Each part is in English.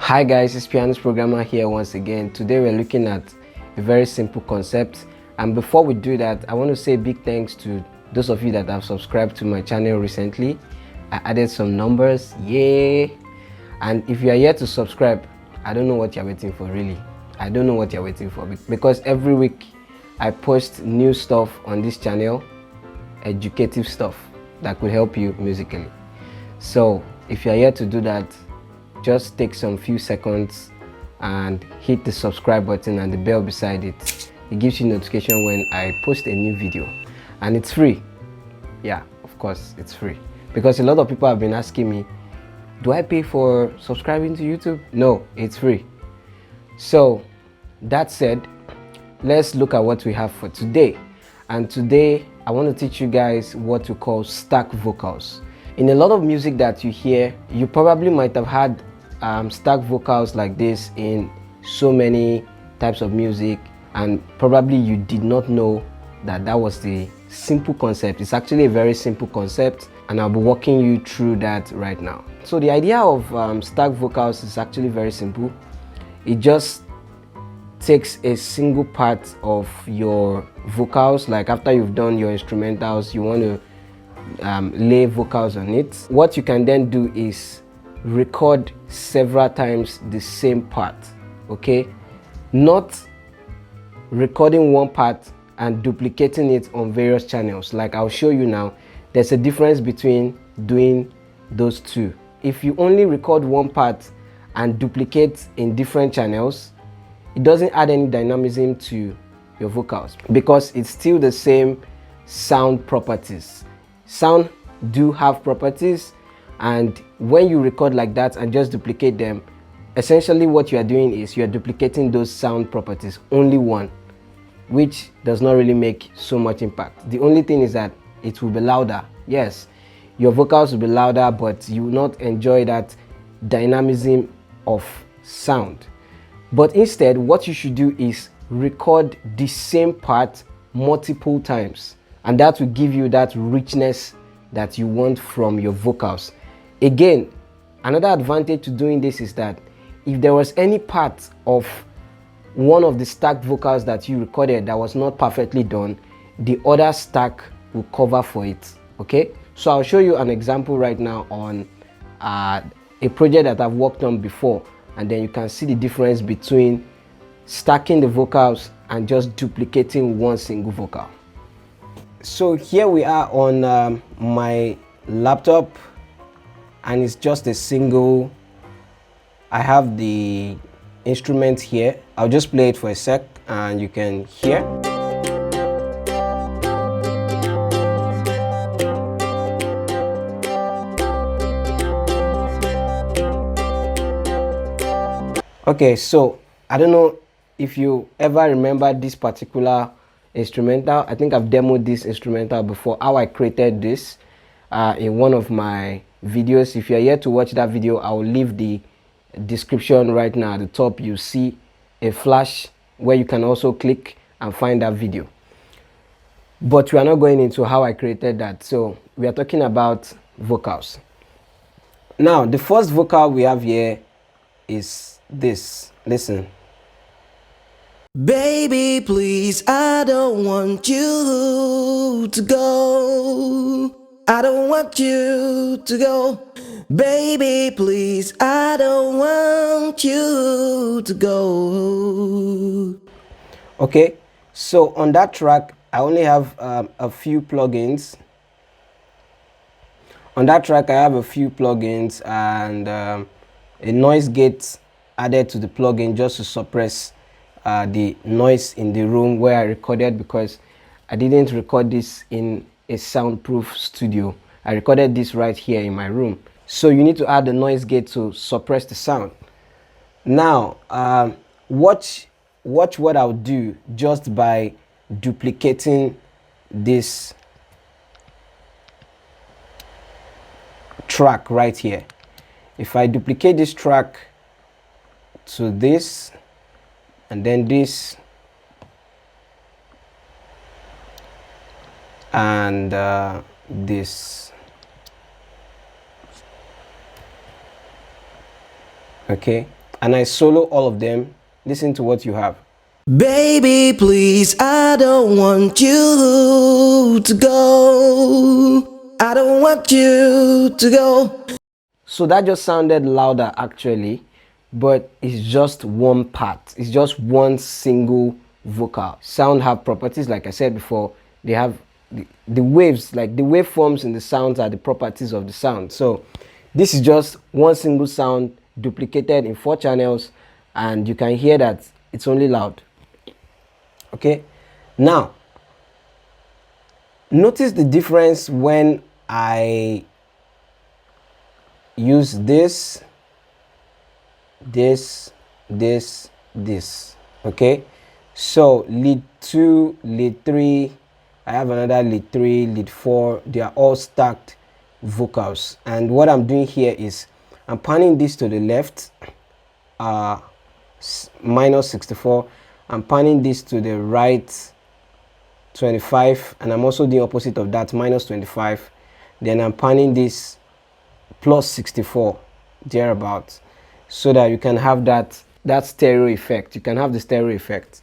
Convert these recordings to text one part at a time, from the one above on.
Hi guys, it's Pianistprogrammer here once again. Today we're looking at a very simple concept, and before we do that, I want to say big thanks to those of you that have subscribed to my channel recently. I added some numbers, yay! And if you are yet to subscribe, I don't know what you're waiting for, really. I don't know what you're waiting for, because every week I post new stuff on this channel, educative stuff that could help you musically. So if you're yet to do that, just take some few seconds and hit the subscribe button and the bell beside it. It gives you notification when I post a new video, and it's free. Yeah, of course it's free, because a lot of people have been asking me, do I pay for subscribing to YouTube? No, it's free. So that said, let's look at what we have for today. And today I want to teach you guys what we call stack vocals. In a lot of music that you hear, you probably might have had stack vocals like this in so many types of music, and probably you did not know that that was the simple concept. It's actually a very simple concept, and I'll be walking you through that right now. So the idea of stack vocals is actually very simple. It just takes a single part of your vocals, like after you've done your instrumentals, you want to lay vocals on it. What you can then do is record several times the same part, okay? Not recording one part and duplicating it on various channels. Like I'll show you now, there's a difference between doing those two. If you only record one part and duplicate in different channels, it doesn't add any dynamism to your vocals, because it's still the same sound properties. Sound do have properties, and when you record like that and just duplicate them, essentially what you are doing is you are duplicating those sound properties, only one, which does not really make so much impact. The only thing is that it will be louder. Yes, your vocals will be louder, but you will not enjoy that dynamism of sound. But instead, what you should do is record the same part multiple times, and that will give you that richness that you want from your vocals. Again, another advantage to doing this is that if there was any part of one of the stacked vocals that you recorded that was not perfectly done, the other stack will cover for it, okay? So I'll show you an example right now on a project that I've worked on before, and then you can see the difference between stacking the vocals and just duplicating one single vocal. So here we are on my laptop, and it's just a single. I have the instrument here. I'll just play it for a sec and you can hear. Okay, so I don't know if you ever remember this particular instrumental. I think I've demoed this instrumental before, how I created this in one of my videos. If you're yet to watch that video, I will leave the description right now. At the top you see a flash where you can also click and find that video. But we are not going into how I created that. So we are talking about vocals. Now the first vocal we have here is this. Listen. Baby, please, I don't want you to go. I don't want you to go. Baby, please, I don't want you to go. Okay, so on that track, I only have a few plugins. On that track, I have a few plugins and a noise gate added to the plugin just to suppress the noise in the room where I recorded, because I didn't record this in a soundproof studio. I recorded this right here in my room. So you need to add the noise gate to suppress the sound. Now, watch what I'll do just by duplicating this track right here. If I duplicate this track to this, and then this, and this, okay, and I solo all of them, listen to what you have. Baby, please, I don't want you to go. I don't want you to go. So that just sounded louder actually, but it's just one part. It's just one single vocal. Sound have properties, like I said before. They have the waves, like the waveforms in the sounds are the properties of the sound. So this is just one single sound duplicated in 4 channels, and you can hear that it's only loud. Okay, now notice the difference when I use this. Okay, so lead 2, lead 3, I have another lead 3, lead 4. They are all stacked vocals, and what I'm doing here is I'm panning this to the left, minus 64. I'm panning this to the right, 25, and I'm also doing opposite of that, minus 25. Then I'm panning this plus 64, thereabouts, so that you can have that stereo effect. You can have the stereo effect.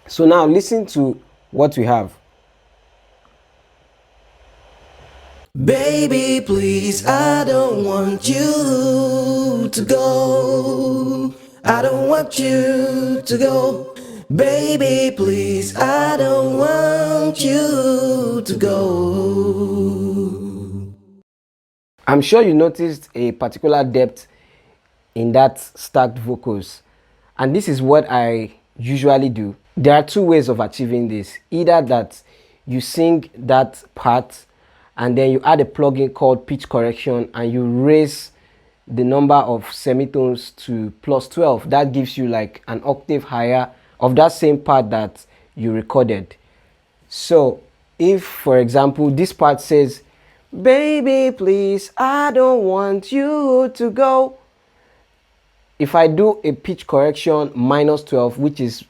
So now listen to what we have. Baby, please, I don't want you to go. I don't want you to go. Baby, please, I don't want you to go. I'm sure you noticed a particular depth in that stacked vocals, and this is what I usually do. There are 2 ways of achieving this. Either that you sing that part and then you add a plugin called pitch correction and you raise the number of semitones to plus 12. That gives you like an octave higher of that same part that you recorded. So if, for example, this part says, baby, please, I don't want you to go. If I do a pitch correction minus 12, which is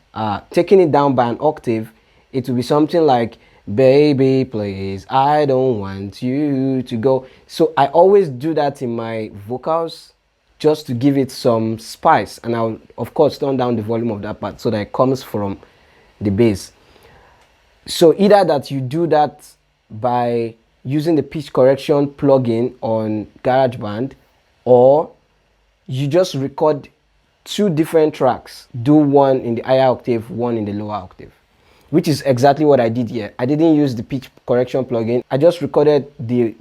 taking it down by an octave, it will be something like, baby, please, I don't want you to go. So I always do that in my vocals just to give it some spice, and I'll of course turn down the volume of that part so that it comes from the bass. So either that you do that by using the pitch correction plugin on GarageBand, or you just record 2 different tracks. Do one in the higher octave, one in the lower octave, which is exactly what I did here. I didn't use the pitch correction plugin. I just recorded the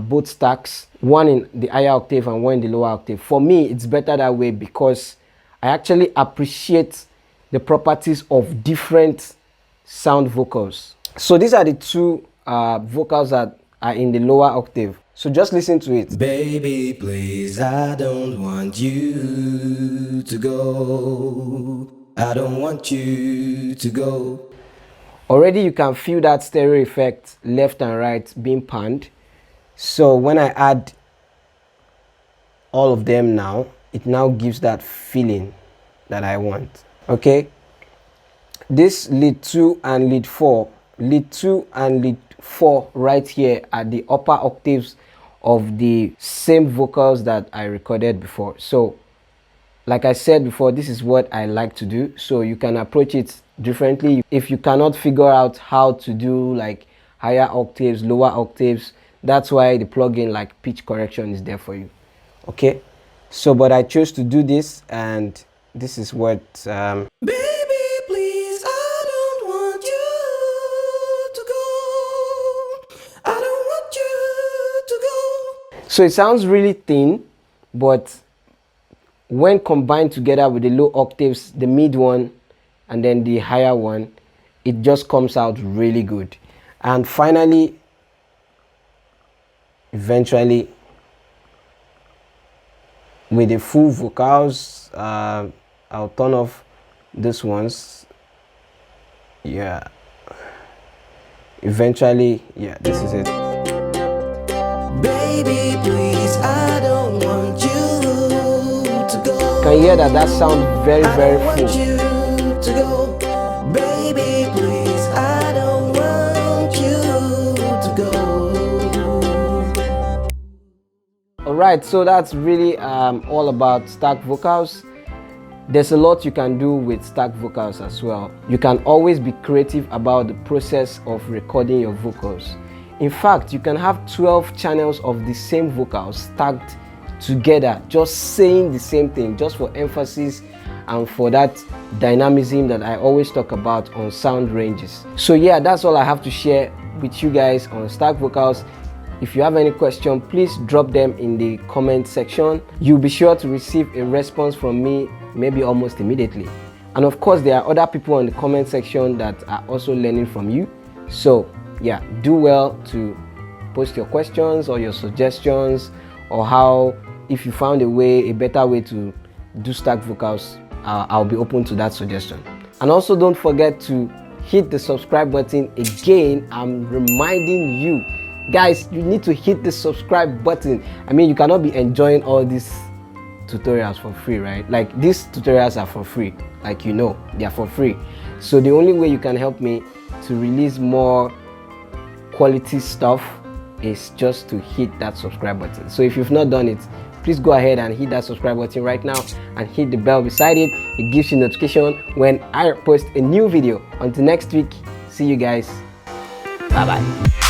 both stacks, one in the higher octave and one in the lower octave. For me, it's better that way because I actually appreciate the properties of different sound vocals. So these are the 2 vocals that are in the lower octave. So just listen to it. Baby, please, I don't want you to go. I don't want you to go. Already you can feel that stereo effect left and right being panned. So when I add all of them now, it now gives that feeling that I want. Okay, this lead 2 and lead 4, lead 2 and lead 4 right here are the upper octaves of the same vocals that I recorded before. So like I said before, this is what I like to do. So you can approach it differently. If you cannot figure out how to do like higher octaves, lower octaves, that's why the plugin like pitch correction is there for you. Okay, so but I chose to do this, and this is what Baby, please, I don't want you to go. I don't want you to go. so it sounds really thin, but when combined together with the low octaves, the mid one and then the higher one, it just comes out really good. And finally, eventually, with the full vocals, I'll turn off these ones. Yeah, eventually, yeah, this is it. Baby, please, I don't want you to go. Can you hear that? That sounds very, very I don't want full. you to go. Baby, please, I don't want you to go. Alright, so that's really all about stack vocals. There's a lot you can do with stack vocals as well. You can always be creative about the process of recording your vocals. In fact, you can have 12 channels of the same vocals stacked together, just saying the same thing, just for emphasis and for that dynamism that I always talk about on sound ranges. So yeah, that's all I have to share with you guys on stack vocals. If you have any question, please drop them in the comment section. You'll be sure to receive a response from me maybe almost immediately. And of course, there are other people in the comment section that are also learning from you. So yeah, do well to post your questions or your suggestions, or how, if you found a better way to do stack vocals, I'll be open to that suggestion. And also don't forget to hit the subscribe button. Again, I'm reminding you guys, you need to hit the subscribe button. I mean, you cannot be enjoying all these tutorials for free, right? Like, these tutorials are for free, like, you know, they are for free. So the only way you can help me to release more quality stuff is just to hit that subscribe button. So if you've not done it, please go ahead and hit that subscribe button right now and hit the bell beside it. It gives you notification when I post a new video. Until next week, see you guys. Bye bye.